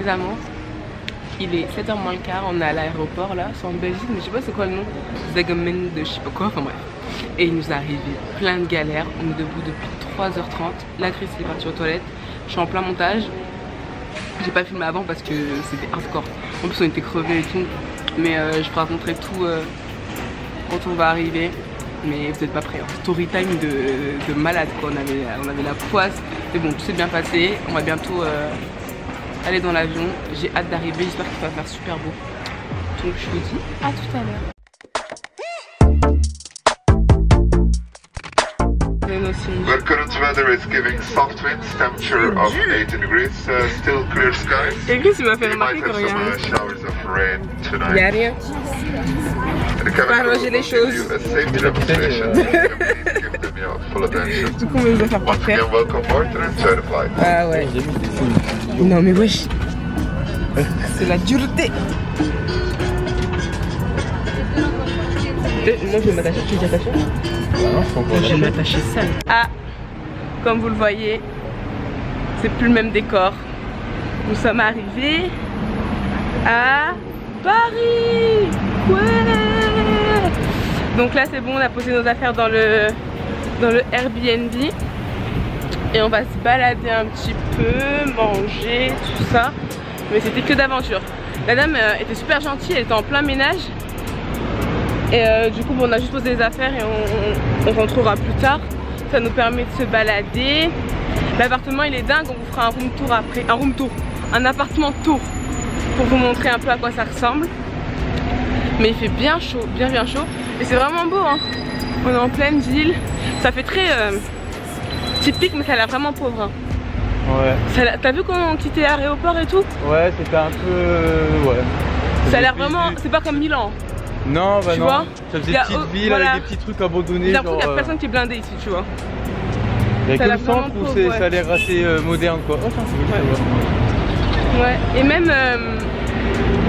amants. Il est 7h moins le quart, on est à l'aéroport là, c'est en Belgique, mais je sais pas c'est quoi le nom. Zegemen de je sais pas quoi, enfin bref. Et il nous est arrivé plein de galères, on est debout depuis 3h30. La Chris est partie aux toilettes, je suis en plein montage. J'ai pas filmé avant parce que c'était hardcore. En plus on était crevés et tout. Mais je vous raconterai tout quand on va arriver. Mais vous n'êtes pas prêts, hein. Story time de malade quoi. On avait la poisse. Mais bon, tout s'est bien passé. On va bientôt aller dans l'avion. J'ai hâte d'arriver, j'espère qu'il va faire super beau. Donc je vous dis à tout à l'heure. Where current weather is giving soft winds, temperature of 18 degrees, still clear skies. Et Chris il m'a fait remarquer que rien. Showers of rain tonight. Y'a rien. Pas arranger les choses. Du coup on va faire parfait. Ah ouais. Non mais wesh. C'est la dureté. Moi je vais m'attacher, tu es déjà attaché? Non, je vais m'attacher seule. Ah, comme vous le voyez, c'est plus le même décor. Nous sommes arrivés à Paris. Ouais. Donc là c'est bon, on a posé nos affaires dans le Airbnb. Et on va se balader un petit peu, manger, tout ça. Mais c'était que d'aventure. La dame était super gentille, elle était en plein ménage. Et du coup bon, on a juste posé les affaires et on rentrera plus tard. Ça nous permet de se balader. L'appartement il est dingue, on vous fera un room tour après. Un room tour, un appartement tour, pour vous montrer un peu à quoi ça ressemble. Mais il fait bien chaud, bien chaud. Et c'est vraiment beau hein. On est en pleine ville. Ça fait très typique mais ça a l'air vraiment pauvre hein. Ouais. T'as vu quand on quittait l'aéroport et tout? Ouais, c'était un peu... ouais. Ça a l'air vraiment... C'est pas comme Milan. Non, bah tu non. vois, ça faisait petite ville avec des petits trucs abandonnés. J'ai l'impression qu'il n'y a personne qui est blindé ici, tu vois. Il y a que le centre où ça a l'air assez moderne quoi. Oh, ouais, et même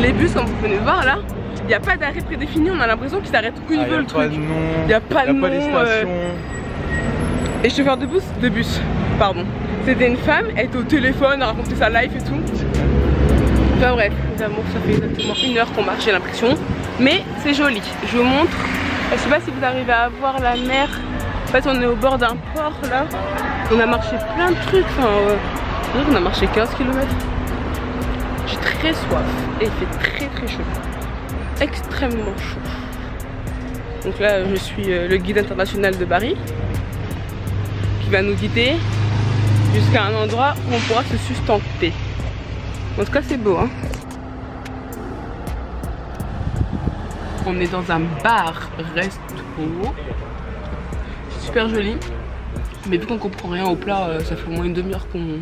les bus, comme vous venez de voir là, il n'y a pas d'arrêt prédéfini, on a l'impression qu'ils s'arrêtent où ils veulent le truc. Il n'y a pas de nom. Il n'y a pas de stations. Et chauffeur de bus, pardon. C'était une femme, elle était au téléphone, elle racontait sa life et tout. Enfin bref, les amours, ça fait exactement 1 heure qu'on marche, j'ai l'impression. Mais c'est joli, je vous montre. Je sais pas si vous arrivez à voir la mer. En fait on est au bord d'un port là. On a marché plein de trucs, enfin on a marché 15 km. J'ai très soif et il fait très chaud. Extrêmement chaud. Donc là je suis le guide international de Paris qui va nous guider jusqu'à un endroit où on pourra se sustenter. En tout cas c'est beau hein. On est dans un bar-resto. C'est super joli. Mais vu qu'on comprend rien au plat, ça fait au moins une demi-heure qu'on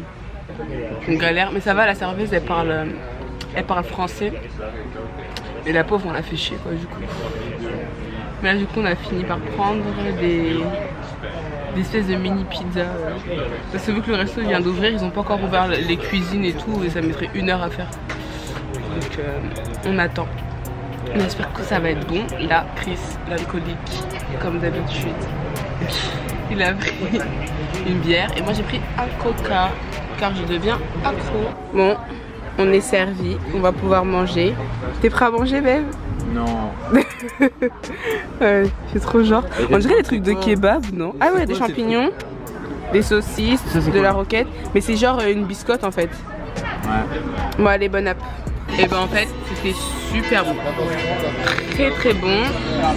galère. Mais ça va, la serveuse elle parle français. Et la pauvre on l'a fait chier quoi du coup. Mais là du coup on a fini par prendre des espèces de mini pizzas. Parce que vu que le resto vient d'ouvrir, ils n'ont pas encore ouvert les cuisines et tout. Et ça mettrait 1 heure à faire. Donc on attend. On espère que ça va être bon. Là, Chris, l'alcoolique, comme d'habitude, il a pris une bière et moi j'ai pris un coca car je deviens accro. Bon, on est servi, on va pouvoir manger. T'es prêt à manger, babe? Non. Ouais, c'est trop genre. On dirait des trucs de kebab, non? Ah ouais, des champignons, des saucisses, de la roquette. Mais c'est genre une biscotte en fait. Ouais. Bon, allez, bonne app. Et ben en fait c'était super bon, très bon,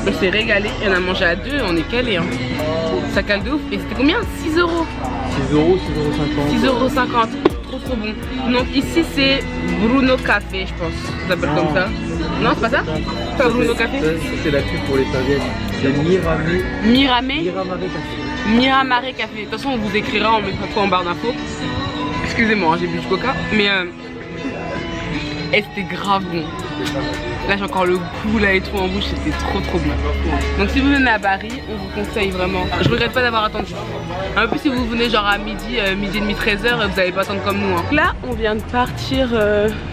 on s'est régalé et on a mangé à 2, on est calé hein. Ça cale de ouf. Et c'était combien? 6 €. 6 €, 6,50 €. 6,50 €, trop bon. Donc ici c'est Bruno Café je pense, ça s'appelle comme ça. Non c'est pas ça? Pas Bruno Café? C'est la pub pour les serviettes. C'est Miramare Café. De toute façon on vous écrira, on mettra tout en barre d'infos. Excusez-moi, j'ai bu du coca. Mais et c'était grave bon. Là j'ai encore le goût là et tout en bouche, c'était trop bon. Donc si vous venez à Paris, on vous conseille vraiment. Je regrette pas d'avoir attendu. En plus si vous venez genre à midi et demi, 13 h, vous allez pas attendre comme nous hein. Là on vient de partir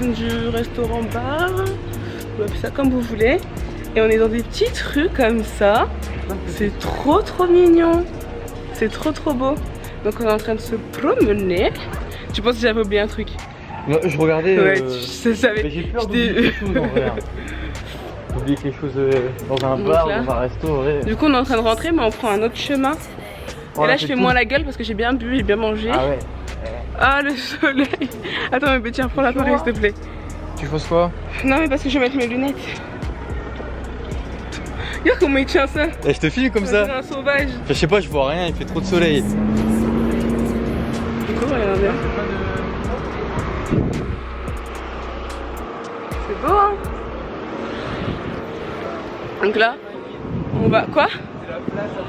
du restaurant bar. Vous appelez ça comme vous voulez. Et on est dans des petites rues comme ça. C'est trop mignon. C'est trop beau. Donc on est en train de se promener. Tu penses que j'avais oublié un truc? Non, je regardais. Ouais, tu savais. Mais j'ai peur d'oublier quelque chose en vrai. Oublier quelque chose dans un bar, dans un resto, ouais. Du coup, on est en train de rentrer, mais on prend un autre chemin. Et là, je fais moins la gueule parce que j'ai bien bu, j'ai bien mangé. Ah ouais. Ah, le soleil. Attends, mais tiens, prends l'appareil s'il te plaît. Tu fasses quoi? Non, mais parce que je vais mettre mes lunettes. Regarde comment il tient ça. Et je te filme comme ça. C'est un sauvage. Je sais pas, je vois rien, il fait trop de soleil. Du coup, regardez. C'est beau, hein. Donc là, on va... Quoi? C'est la place un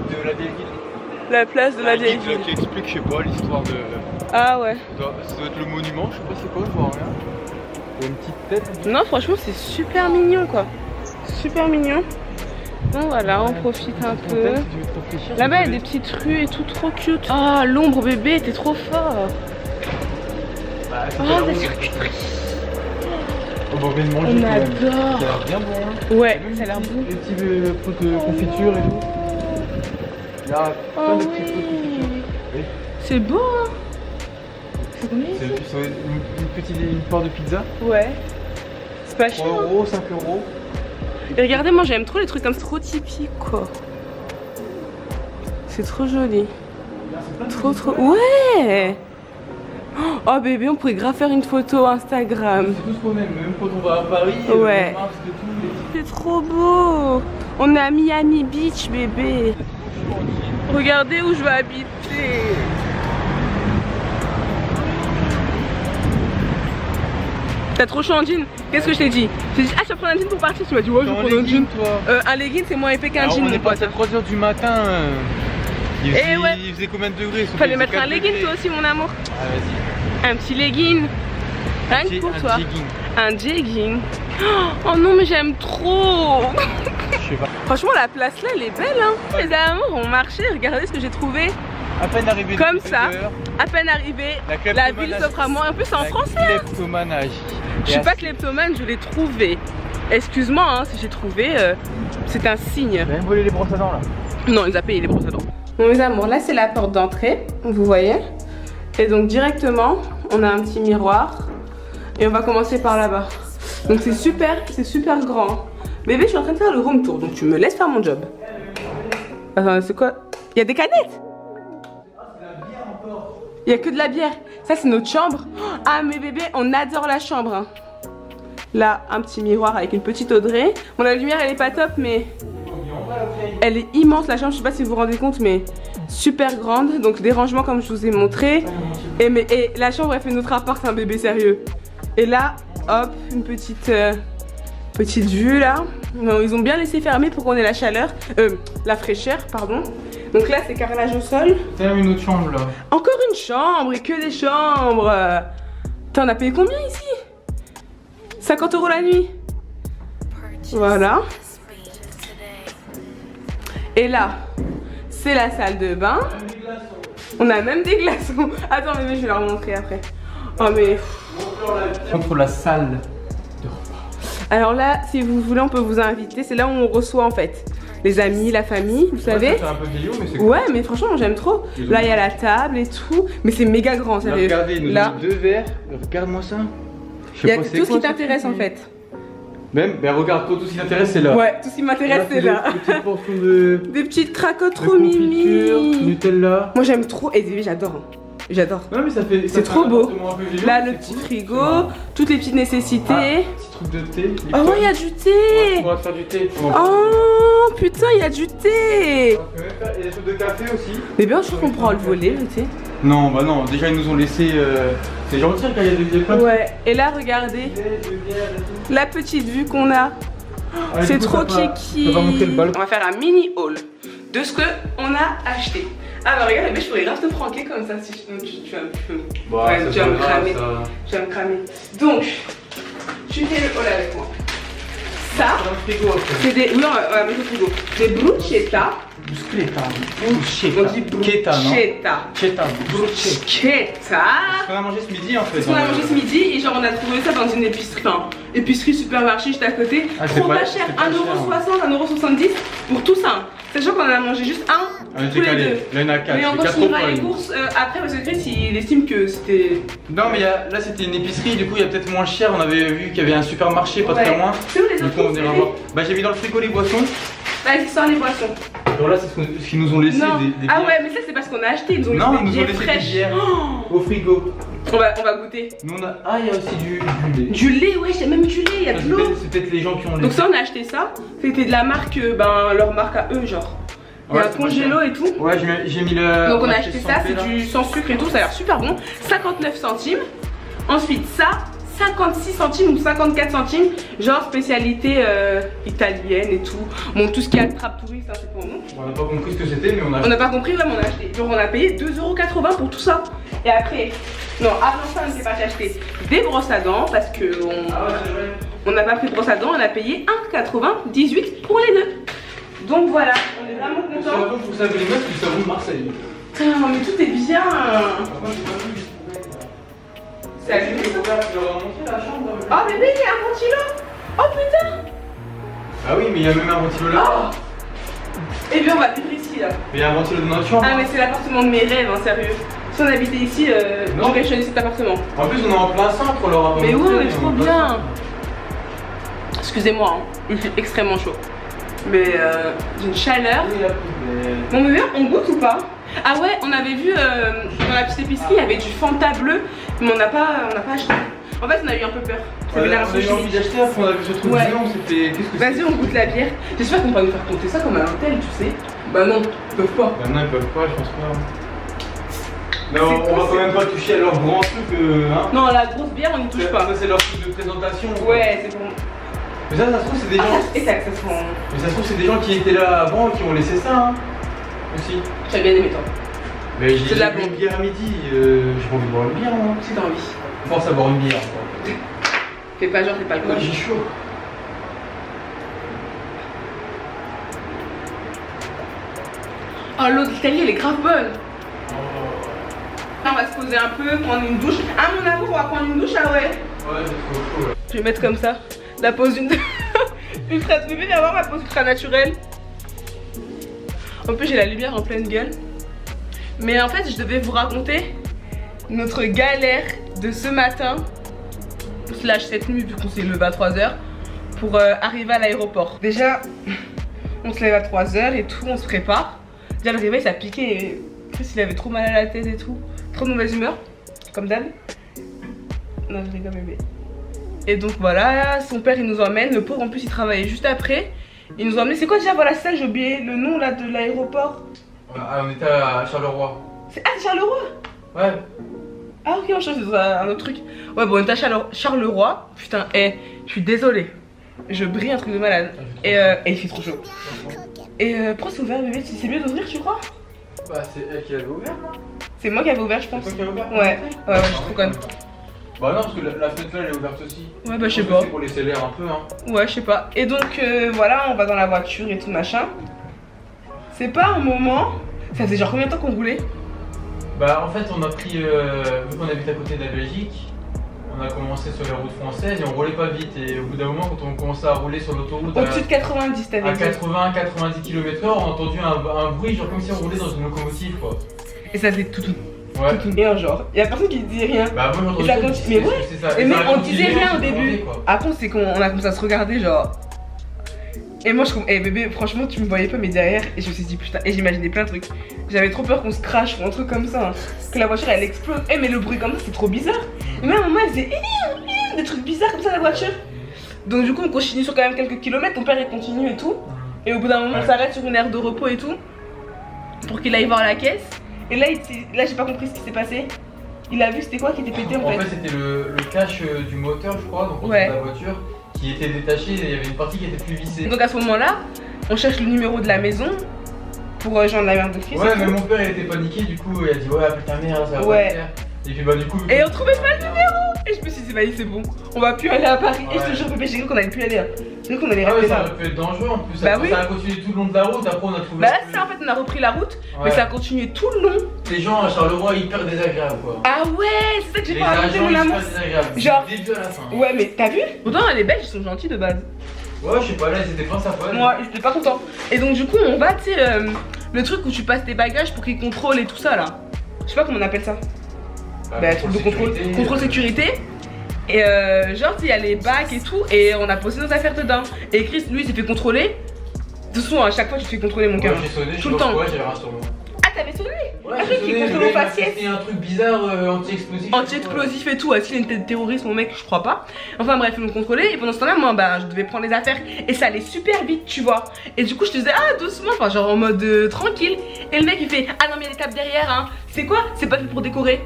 peu de la vieille ville. La place de la vieille ville. Qui explique, je sais pas, l'histoire de... Ah ouais. Ça doit être le monument, je sais pas c'est quoi, je vois rien. Il y a une petite tête. Non, franchement, c'est super mignon, quoi. Super mignon. Donc voilà, on profite un peu. Là-bas, il y a des petites rues et tout, trop cute. Ah, l'ombre bébé, t'es trop fort. Oh, la surprise. On vient de manger. On adore. Ça a adore. l'air bien bon. Hein. Ouais, ça a l'air bon. Les petits pots de confiture et tout. Là, plein de petits pots de confiture. Oui. C'est beau, hein. C'est combien ici? C'est une part de pizza. Ouais. C'est pas cher. 3 €, 5 €. Et regardez, moi j'aime trop les trucs comme ça, trop typiques, quoi. C'est trop joli. Trop trop. Ouais. Oh bébé, on pourrait grave faire une photo Instagram. C'est tout ce qu'on aime, même quand on va à Paris, ouais. on marche de tout. C'est trop beau. On est à Miami Beach, bébé. Regardez où je vais habiter. T'as trop chaud en jean? Qu'est-ce que je t'ai dit? J'ai dit, ah, je vais prendre un jean pour partir. Tu m'as dit, ouais, je vais prendre un jean. Un legging, c'est moins épais qu'un jean. On est passé à 3 h du matin. Il faisait combien de degrés? Fallait mettre un legging, toi aussi, mon amour. Ah, vas-y. Un petit legging. Rien que pour toi. Jegging. Un jegging. Oh non, mais j'aime trop. Je sais pas. Franchement, la place là, elle est belle, hein. Ouais. Les amours ont marché. Regardez ce que j'ai trouvé. À peine arrivé. Comme ça. À peine arrivé. La ville s'offre à moi. En plus, c'est en français. Kleptomanage. Je suis pas kleptomane, je l'ai trouvé. Excuse-moi, hein, si j'ai trouvé, c'est un signe. Il a même volé les brosses à dents là. Non, il a payé les brosses à dents. Bon, mes amours, là c'est la porte d'entrée, vous voyez. Et donc directement, on a un petit miroir. Et on va commencer par là-bas. Donc c'est super grand. Bébé, je suis en train de faire le room tour, donc tu me laisses faire mon job. Attends, c'est quoi? Il y a des canettes? Il y a que de la bière. Ça c'est notre chambre. Ah mais bébé, on adore la chambre, hein. Là, un petit miroir avec une petite Audrey. Bon, la lumière elle est pas top, mais elle est immense la chambre. Je sais pas si vous vous rendez compte, mais super grande. Donc des rangements comme je vous ai montré. Et la chambre elle fait notre appart, un bébé sérieux. Et là, hop, une petite vue là. Non, ils ont bien laissé fermer pour qu'on ait la chaleur, la fraîcheur, pardon. Donc là c'est carrelage au sol. T'as une autre chambre là. Encore une chambre et que des chambres. T'en as payé combien ici? 50 € la nuit. Voilà. Et là, c'est la salle de bain. On a même des glaçons. Attends, mais je vais leur montrer après. Oh mais... Contre la salle. Alors là, si vous voulez, on peut vous inviter. C'est là où on reçoit en fait les amis, la famille, vous savez. C'est un peu vieillot, mais c'est cool. Ouais, mais franchement, j'aime trop. Là, il y a la table et tout. Mais c'est méga grand, sérieux. Regardez, nous avons 2 verres. Regarde-moi ça. Il y a tout ce qui t'intéresse en fait. Même, ben regarde, toi, tout ce qui t'intéresse, c'est là. Ouais, tout ce qui m'intéresse, c'est là. Des petites portions de... Des petites cracottes trop mimi. Nutella. Moi, j'aime trop. Et j'adore. Hein. J'adore. Non, mais ça fait... C'est trop beau. Là, le petit frigo, toutes les petites nécessités. Petit truc de thé. Oh, ouais, il y a du thé. On va faire du thé. Oh, putain, il y a du thé. Et des trucs de café aussi. Mais bien sûr qu'on pourra le voler, le thé. Non, bah non, déjà ils nous ont laissé. C'est gentil quand il y a des plein. Ouais, et là regardez la petite vue qu'on a. C'est trop kiki. On va montrer le balcon. On va faire un mini haul de ce que on a acheté. Ah bah regarde, mais je pourrais grave te pranker comme ça si tu vas me cramer. Tu vas me cramer. Donc, tu fais le haul avec moi. Ça, c'est des. Oui, on va mettre au frigo. Des bruschetta. Buscletta. On dit Bruschetta, non? bruschetta. Bruschetta. Ce qu'on a mangé ce midi en fait. Ce qu'on a mangé ce midi et genre on a trouvé ça dans une épicerie. Enfin, épicerie supermarché juste à côté. Trop pas cher, 1,60 €, 1,70 € pour tout ça. Sachant qu'on en a mangé juste un tous les deux. Là il y en a 4. Mais on continuera les courses après parce que Chris il estime que c'était. Non mais là c'était une épicerie, du coup il y a peut-être moins cher. On avait vu qu'il y avait un supermarché pas très loin. C'est où les autres? Du coup on ira voir. Bah j'ai mis dans le frigo les boissons. Vas-y, sors les boissons. Donc là c'est ce qu'ils nous ont laissé des Ah ouais, mais ça c'est parce qu'on a acheté. Ils nous ont laissé des bières fraîches au frigo. On va goûter. Nous on a... Ah il y a aussi du lait. Du lait, ouais, j'ai même du lait, il y a de l'eau. C'est peut-être les gens qui ont le lait. Donc ça on a acheté ça. C'était de la marque, leur marque à eux genre. Il y a un congélo et tout. Ouais, j'ai mis le. Donc on a acheté ça, c'est du sans sucre et tout, ça a l'air super bon. 59 centimes. Ensuite ça, 56 centimes ou 54 centimes, genre spécialité italienne et tout. Bon, tout ce qui est attrape touriste, hein, c'est pour nous. On n'a pas compris ce que c'était, mais on a acheté. On n'a pas compris, ouais, mais on a acheté. Genre on a payé 2,80 € pour tout ça. Et après, non, avant ça, on s'est pas acheté des brosses à dents parce que on n'a pas pris de brosse à dents, on a payé 1,98 € pour les deux. Donc voilà, on est vraiment contents. Vous savez les meufs du savon de Marseille. Putain, mais tout est bien. C'est allumé. Oh bébé, il y a un ventilo. Oh putain. Ah oui, mais il y a même un ventilo là. Oh. Et bien on va vivre ici là. Mais il y a un ventilo dans notre chambre. Ah mais c'est l'appartement de mes rêves, hein, sérieux. Si on habitait ici, j'aurais choisi cet appartement. En plus on est en plein centre, Laura. Mais ouais, on est trop bien. Excusez-moi, hein, il fait extrêmement chaud. Mais j'ai une chaleur. Bon bébé, on goûte ou pas? Ah ouais, on avait vu dans la petite épicerie, il y avait du Fanta bleu, mais on n'a pas acheté. En fait, on a eu un peu peur. On a eu envie d'acheter après, on a vu ce truc géant, c'était. Qu'est-ce que c'est? Vas-y, on goûte la bière. J'espère qu'on va nous faire compter ça comme un hôtel, tu sais. Bah non, ils peuvent pas. Bah non, ils peuvent pas, je pense pas. Non, on va quand même pas toucher à leur grand truc, hein. Non, la grosse bière, on n'y touche pas. Ça, c'est leur truc de présentation. Ouais, c'est bon. Mais ça se trouve, c'est des gens. Et ça se rend. Mais ça se trouve, c'est des gens qui étaient là avant qui ont laissé ça, hein. Aussi. J'ai bien aimé toi. Mais j'ai bu une bière à midi, j'ai pas envie de boire une bière, moi. Si t'as envie. Force à boire une bière, quoi. Fais pas genre, t'es pas le Ouais, j'ai chaud. Oh, l'eau d'Italie, elle est grave bonne. On va se poser un peu, prendre une douche. Ah mon amour, on va prendre une douche, ah ouais. Ouais, c'est trop chaud, ouais. Je vais mettre comme ça, la pose ultra bébé, viens voir ma pose ultra naturelle. En plus j'ai la lumière en pleine gueule. Mais en fait je devais vous raconter notre galère de ce matin slash cette nuit vu qu'on s'est levé à 3 h pour arriver à l'aéroport. Déjà on se lève à 3 h et tout, on se prépare. Déjà le réveil ça piquait et Chris il avait trop mal à la tête et tout. Trop de mauvaise humeur, comme d'hab. Non je rigole bébé. Et donc voilà, son père il nous emmène, le pauvre en plus il travaillait juste après. Il nous a emmené, c'est quoi déjà, voilà ça, j'ai oublié le nom là de l'aéroport. Ah, on était à Charleroi. Ah c'est Charleroi. Ouais. Ah ok, on change un autre truc. Ouais bon on était à Charleroi. Putain, je suis désolée. Je brille un truc de malade. Et il fait trop chaud. Et pourquoi c'est ouvert bébé? C'est mieux d'ouvrir tu crois? Bah c'est elle qui l'avait ouvert non? C'est moi qui avais ouvert je pense. C'est toi qui avais ouvert? Ouais, je suis trop conne. Bah non parce que la fenêtre là elle est ouverte aussi. Ouais bah je sais pas. C'est pour laisser l'air un peu hein. Ouais je sais pas. Et donc voilà on va dans la voiture et tout machin. C'est pas un moment. Ça faisait genre combien de temps qu'on roulait? Bah en fait on a pris, vu qu'on habite à côté de la Belgique, on a commencé sur les routes françaises et on roulait pas vite. Et au bout d'un moment quand on commençait à rouler sur l'autoroute au-dessus de 90 t'avais à 80-90 km/h, on a entendu un bruit genre comme si on roulait dans une locomotive quoi. Et ça faisait tout ouais. Tout rien genre. Y'a personne qui disait rien. Bah moi j'ai entendu ça. Mais ouais. Et mais on disait rien au début. Après c'est qu'on a commencé à se regarder genre. Et moi bébé franchement tu me voyais pas mais derrière et je me suis dit putain et j'imaginais plein de trucs. J'avais trop peur qu'on se crache ou un truc comme ça hein. Que la voiture elle explose. Mais le bruit comme ça c'est trop bizarre. Et même à un moment elle faisait des trucs bizarres comme ça la voiture. Donc du coup on continue sur quand même quelques kilomètres. Ton père il continue et tout. Et au bout d'un moment on s'arrête sur une aire de repos et tout. Pour qu'il aille voir la caisse. Et là j'ai pas compris ce qui s'est passé. Il a vu c'était quoi qui était pété en fait. En fait c'était le cache du moteur je crois. Donc ouais. De la voiture qui était détaché et il y avait une partie qui était plus vissée. Donc à ce moment là on cherche le numéro de la maison pour joindre la mère de Chris. Ouais mais mon père il était paniqué du coup il a dit ouais appelle ta mère ça va pas le faire. Et puis bah du coup. Et on trouvait pas le numéro. Et je me suis dit vas-y c'est bon, on va plus aller à Paris. Ouais. Et je te jure bébé j'ai cru qu'on allait plus aller hein. Donc on allait Ah ouais, rester ça là. aurait pu être dangereux en plus. Bah Ça, oui. ça a continué tout le long de la route, après on a trouvé. Bah là c'est ça en fait, on a repris la route, mais Ouais. ça a continué tout le long. Les gens à Charleroi hyper désagréables quoi. Ah ouais, c'est ça que j'ai Les pas raconté agents mon amour. hyper désagréables. Genre- Du début à la fin. Ouais mais t'as vu? Pourtant les Belges ils sont gentils de base. Ouais, je sais pas, là c'était pas sympa. Moi j'étais pas content. Et donc du coup on va, tu sais, le truc où tu passes tes bagages pour qu'ils contrôlent et tout ça là. Je sais pas comment on appelle ça. Bah truc de contrôle sécurité. Et genre il y a les bacs et tout, et on a posé nos affaires dedans. Et Chris lui il s'est fait contrôler. De toute façon à chaque fois tu te fais contrôler mon cœur. Ouais, j'ai sonné, je tout sais le pas temps. pourquoi, j'avais rien sur moi. Ah t'avais sonné? Ouais, Un truc qui contrôle au faciès. C'est un truc bizarre anti-explosif. Anti-explosif et tout, s'il y a une tête de terroriste mon mec je crois pas. Enfin bref ils m'ont contrôlé et pendant ce temps là moi bah je devais prendre les affaires et ça allait super vite tu vois. Et du coup je te disais ah doucement, enfin genre en mode tranquille. Et le mec il fait ah non mais il y a l'étape derrière hein. C'est quoi? C'est pas fait pour décorer.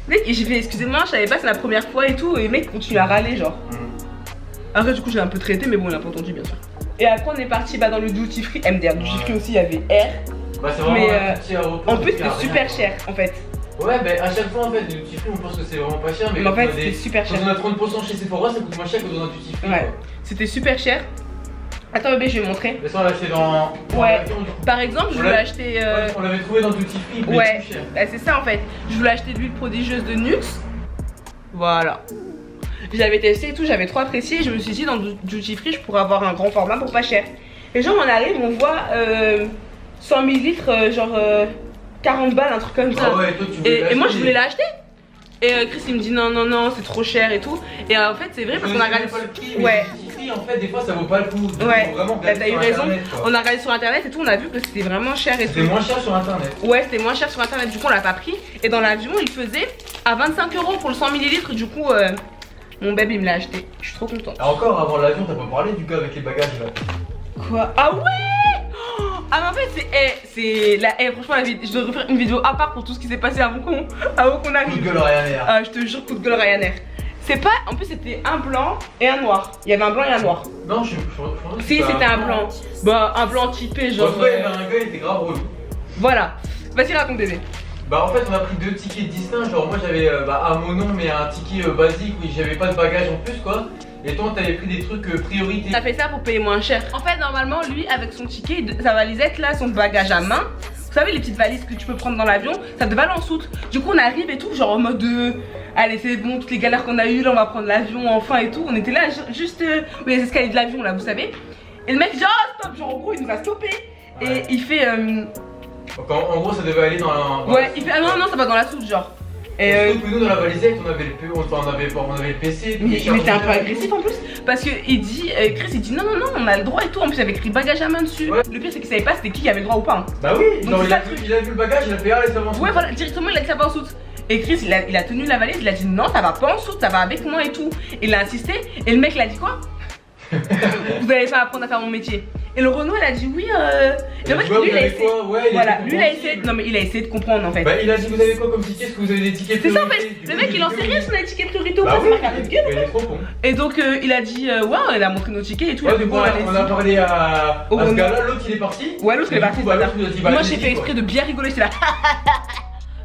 Mec et j'ai fait excusez-moi je savais pas c'est la première fois et tout. Et le mec continue à râler genre. Après du coup j'ai un peu traité mais bon il a pas entendu bien sûr. Et après on est parti bah, dans le duty free MDR. Duty free aussi il y avait R. Bah c'est vraiment Mais, un petit aéroport. En plus qui a c'était rien, super quoi. cher en fait. Ouais, bah à chaque fois en fait, le duty free on pense que c'est vraiment pas cher, mais Mais en quand fait on a c'était super cher. quand on a 30% chez Sephora, ça coûte moins cher que dans un duty free. Ouais. Quoi. C'était super cher. Attends bébé je vais montrer. Mais ça on l'a acheté dans. Ouais. l'avion, du coup. Par exemple je On voulais l'a- acheter Ouais, on l'avait trouvé dans le duty free, mais ouais, plus cher. bah, c'est ça en fait. Je voulais acheter de l'huile prodigieuse de Nux. Voilà. J'avais testé et tout, j'avais trop apprécié. Je me suis dit dans le duty free je pourrais avoir un grand format pour pas cher. Et genre on arrive, on voit 100 ml genre 40 balles, un truc comme ça. Ah ouais, toi tu voulais Et moi je l'acheter. voulais l'acheter. Et Chris il me dit non non non c'est trop cher et tout. Et en fait c'est vrai parce qu'on a regardé. pas le prix, mais Ouais. le duty free, en fait, des fois ça vaut pas le coup. Donc, Ouais. faut vraiment Bah, regarder t'as eu sur raison. Internet, quoi. On a regardé sur internet et tout, on a vu que c'était vraiment cher et C'était tout. moins cher sur internet. Ouais, c'était moins cher sur internet, du coup on l'a pas pris. Et dans l'avion, il faisait à 25 € pour le 100 ml. Du coup, mon bébé il me l'a acheté. Je suis trop contente. Et encore avant l'avion, t'as pas parlé du gars avec les bagages là. Quoi? Ah ouais! Ah mais en fait c'est la franchement je devrais faire une vidéo à part pour tout ce qui s'est passé avant qu'on Coup de arrive. gueule Ryanair. Ah je te jure coup de gueule Ryanair. C'est pas, en plus c'était un blanc et un noir. Il y avait un blanc et un noir. Non, je Si c'était un blanc. Bah un blanc typé genre. Ouais, il y avait un gars, il était grave relou. Voilà. Vas-y raconte bébé. Bah en fait on a pris 2 tickets distincts, genre moi j'avais à mon nom mais un ticket basique où j'avais pas de bagages en plus quoi. Et toi t'avais pris des trucs priorité. Ça fait ça pour payer moins cher. En fait normalement lui avec son ticket, sa valisette là, son bagage à main. Vous savez les petites valises que tu peux prendre dans l'avion, ça devait aller en soute. Du coup on arrive et tout genre en mode allez c'est bon toutes les galères qu'on a eues là on va prendre l'avion enfin et tout. On était là juste où il y a les escaliers de l'avion là vous savez. Et le mec dit oh stop, genre en gros il nous a stoppé. Ouais. Et il fait Donc en gros ça devait aller dans la. ouais il fait ah non non ça va dans la soute genre. Et sauf que nous dans la valisette on avait le PC. mais il était un peu agressif en plus parce que il dit Chris il dit non non non on a le droit et tout en plus il avait écrit bagage à main dessus. Ouais. Le pire c'est qu'il savait pas c'était qui avait le droit ou pas hein. Bah oui, Donc genre c'est il a, ça le vu, il a vu le bagage, il a fait allez ça va en Ouais voilà directement il a dit ça va en soute. Et Chris il a tenu la valise, il a dit non ça va pas en soute, ça va avec moi et tout. Il a insisté et le mec il a dit quoi? Vous allez pas apprendre à faire mon métier. Et le Renault il a dit oui et en fait lui il a essayé. Voilà, lui il a essayé. Non mais il a essayé de comprendre en fait. Bah il a dit vous avez quoi comme ticket? Est-ce que vous avez des tickets C'est ça en priorité? fait, le mec il en sait rien sur les tickets priorité ou Bah pas, oui, c'est marqué avec gueule. il est trop con. Et donc il a dit ouais il a montré nos tickets et tout. Ouais, il a du dit, coup, bon, on a allez-y. parlé à Au ce Renault. gars-là, l'autre il est parti. Ouais l'autre il est Et du parti. coup, bah, c'est l'autre, ça. il a dit, bah, Moi allez-y, j'ai fait quoi. exprès de bien rigoler, j'étais là.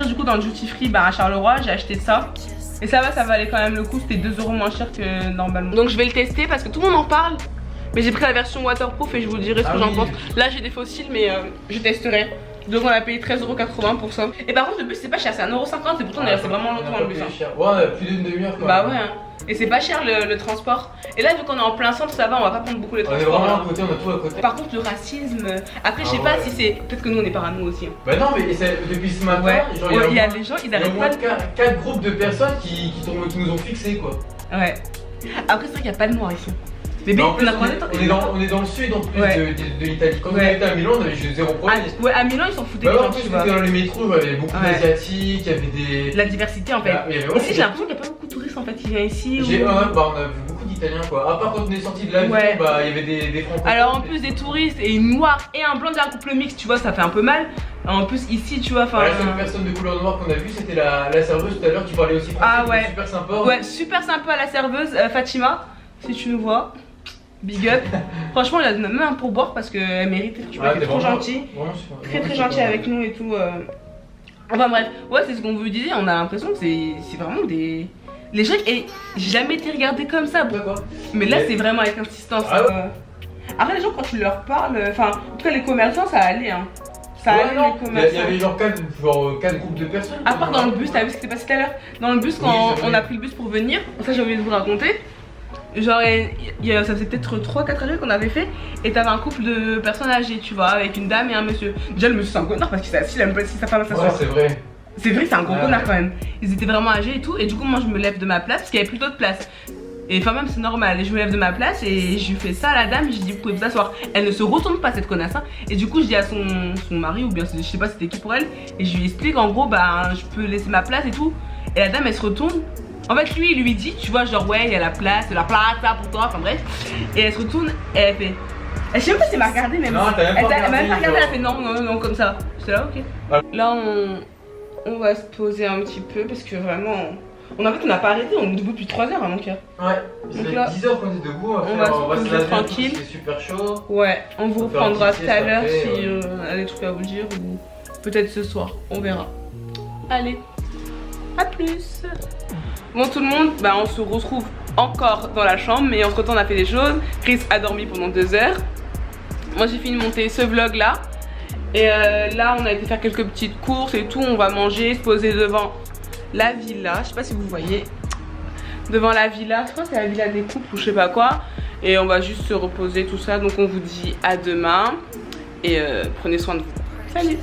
Du coup dans le duty free à Charleroi j'ai acheté ça. Et ça valait quand même le coup, c'était 2 € moins cher que normalement. Donc je vais le tester parce que tout le monde en parle. Mais j'ai pris la version waterproof et je vous dirai ce que Ah j'en oui. pense. Là j'ai des fossiles mais je testerai. Donc on a payé 13,80 € pour ça. Et par contre le bus c'est pas cher, c'est 1,50 € et pourtant on est resté vraiment longtemps dans le bus. Hein. Ouais, plus d'une demi-heure quoi. Bah ouais hein. Et c'est pas cher le transport. Et là vu qu'on est en plein centre ça va, on va pas prendre beaucoup les On est transports. vraiment hein. à côté, on a tout à côté. Par contre le racisme, après je sais Ah pas ouais. si c'est, peut-être que nous on est parano aussi hein. Bah non mais depuis ce matin, Ouais, genre, il y a au moins- des gens ils il y a au arrêtent moins pas de... 4 groupes de personnes qui nous ont fixés quoi. Ouais. Après c'est vrai qu'il y a pas de noir ici. Mais Mais en plus, on a on est dans le sud en plus Ouais. de l'Italie. Quand on Ouais. était à Milan, on avait juste zéro problème. Ouais à Milan ils s'en foutaient Bah des ouais, en gens plus, tu on était vois. dans les métros, il y avait beaucoup Ouais. d'asiatiques, il y avait des. La diversité en fait. Ah, mais ouais, Ici j'ai l'impression qu'il n'y a pas beaucoup de touristes en fait qui viennent ici. J'ai ou- bah, on a vu beaucoup d'Italiens quoi. À part quand on est sorti de l'avion, Ouais. bah il y avait des francophones. Alors en plus des touristes et une noire et un blanc d'un couple mixte tu vois ça fait un peu mal. En plus ici tu vois enfin. La seule personne de couleur noire qu'on a vue c'était la serveuse tout à l'heure qui parlait aussi français. Ah qui ouais. était super sympa. Ouais super sympa la serveuse Fatima. Si tu nous vois. Big up. Franchement, il a donné même un pourboire parce qu'elle mérite. Tu vois, Ah, elle est t'es trop vraiment- gentille. vraiment super- Très vraiment très super. gentille avec nous et tout. Enfin bref, ouais, c'est ce qu'on vous disait. On a l'impression que c'est vraiment Les gens, et j'ai jamais été regardée comme ça. Quoi. Mais là, c'est vraiment avec insistance. Ah ouais. Après, les gens, quand tu leur parles, enfin, en tout cas, les commerçants, ça allait, hein. Ça allait, non. les commerçants. Il y avait genre 4 groupes de personnes. À part dans le bus, t'as vu ce qui s'est passé tout à l'heure? Dans le bus, quand on a pris le bus pour venir, ça j'ai oublié de vous raconter. Genre, ça faisait peut-être 3-4 années qu'on avait fait. Et t'avais un couple de personnes âgées, tu vois, avec une dame et un monsieur. Déjà, le monsieur, c'est un connard parce qu'il s'est assis, il a même pas laissé sa femme s'asseoir. Ouais, c'est vrai. C'est vrai, c'est un gros connard quand même. Ils étaient vraiment âgés et tout. Et du coup, moi, je me lève de ma place parce qu'il y avait plus d'autres places. Et enfin, même, c'est normal. Et je me lève de ma place et je lui fais ça à la dame. Je lui dis, vous pouvez vous asseoir. Elle ne se retourne pas, cette connasse. Hein. Et du coup, je dis à son mari, ou bien je sais pas c'était qui pour elle. Et je lui explique, en gros, bah, je peux laisser ma place et tout. Et la dame, elle se retourne. En fait, lui, il lui dit, tu vois, genre, ouais, il y a la place là pour toi. Enfin, bref. Et elle se retourne et elle fait. Je sais même pas si elle m'a regardé, même. Non, t'as même pas regardé. Elle m'a même pas regardé, elle a fait non, comme ça. J'étais là, ok. Ouais. Là, on va se poser un petit peu parce que vraiment. En fait, on n'a pas arrêté, on est debout depuis 3 heures, hein, mon cœur. Ouais, ça fait 10 heures qu'on est debout. On va se poser tranquille. C'est super chaud. Ouais, on vous reprendra tout à l'heure si elle a des trucs à vous dire ou peut-être ce soir, on verra. Allez, à plus. Bon tout le monde, bah on se retrouve encore dans la chambre, mais entre temps on a fait des choses. Chris a dormi pendant 2 heures. Moi j'ai fini de monter ce vlog là. Et là on a été faire quelques petites courses et tout. On va manger, se poser devant la villa. Je sais pas si vous voyez. Devant la villa, je crois que c'est la villa des couples ou je sais pas quoi. Et on va juste se reposer tout ça. Donc on vous dit à demain. Et prenez soin de vous. Salut.